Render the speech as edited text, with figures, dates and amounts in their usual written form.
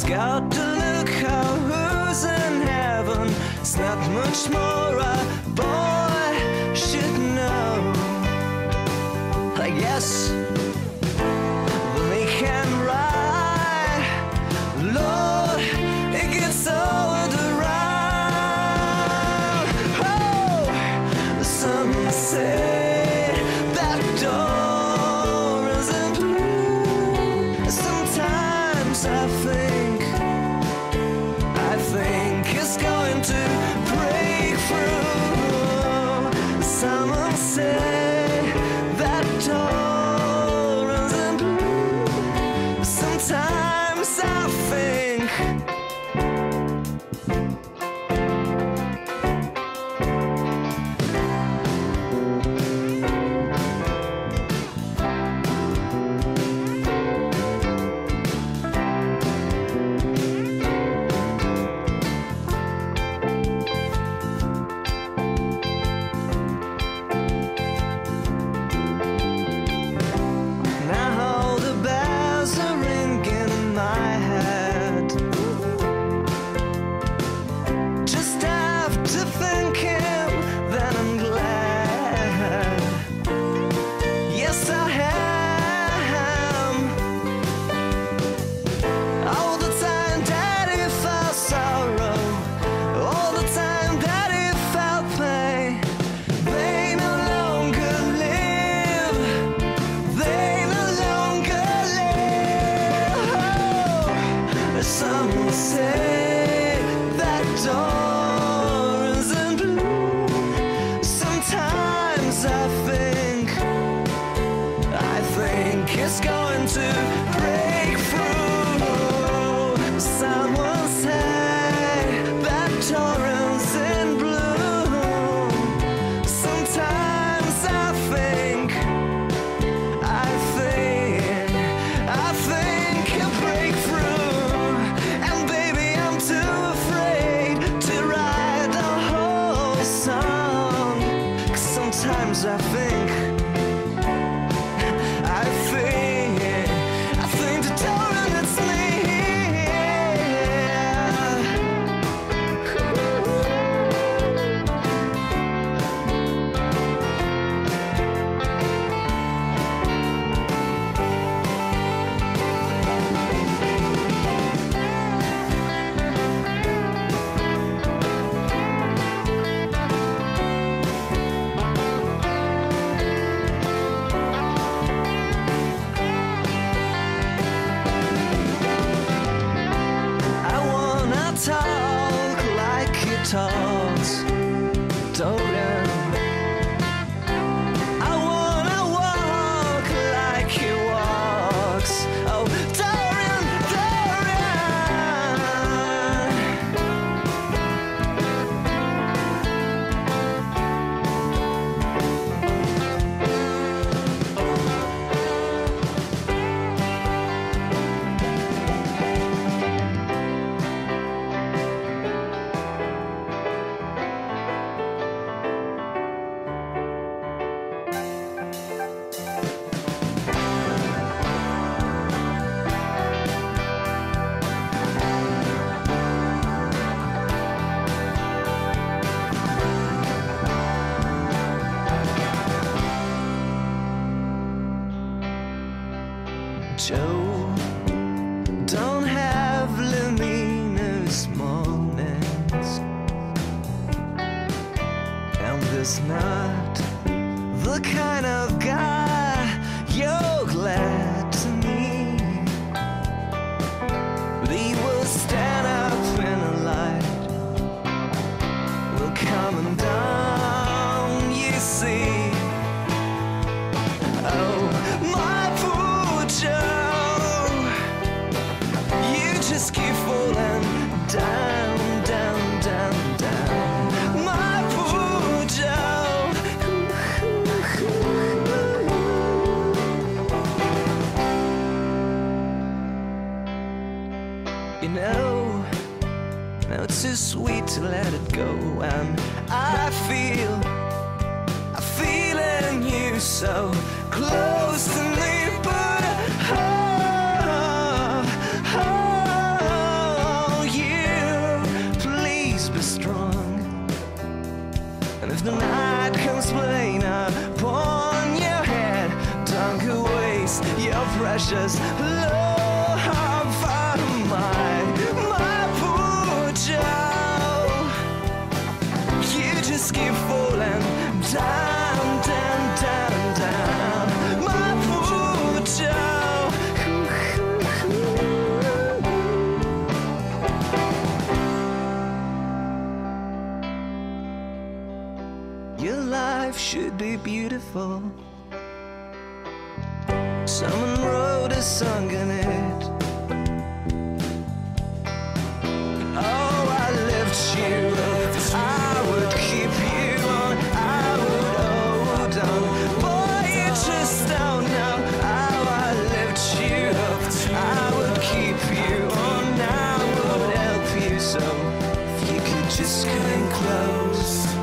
got to look how who's in heaven. It's not much more a boy should know. I guess they can ride, Lord, it gets old around. Oh, some say that door isn't blue. Sometimes I think it's going to break through. Someone say that door isn't blue. Sometimes I think say that door isn't blue. Sometimes I think it's going to break through. Someone say that door isn't blue. Sometimes I think a breakthrough. And baby, I'm too afraid to write the whole song. 'Cause sometimes I think the door and it's me. Talk like he talks, Dorian. I wanna walk like he walks. Oh, Dorian, Dorian. Joe don't have luminous mornings, and there's not the kind of guy you're glad to meet. But he will stand up in a light, will coming down, you see. Oh, my poor Joe, you just keep falling down, down, down, down. My poor Joe. You know, it's too sweet to let it go, and I feel in you so close to me, but oh, oh, strong. And if the night comes plain upon your head, don't go waste your precious love for my poor Joe. You just keep falling down, down, down, down, my poor Joe. Your life should be beautiful. Someone wrote a song in it. Oh, I lift you up, I would keep you on, I would hold on. Boy, you just don't know how I lift you up, I would keep you on, I would help you. So if you could just come close.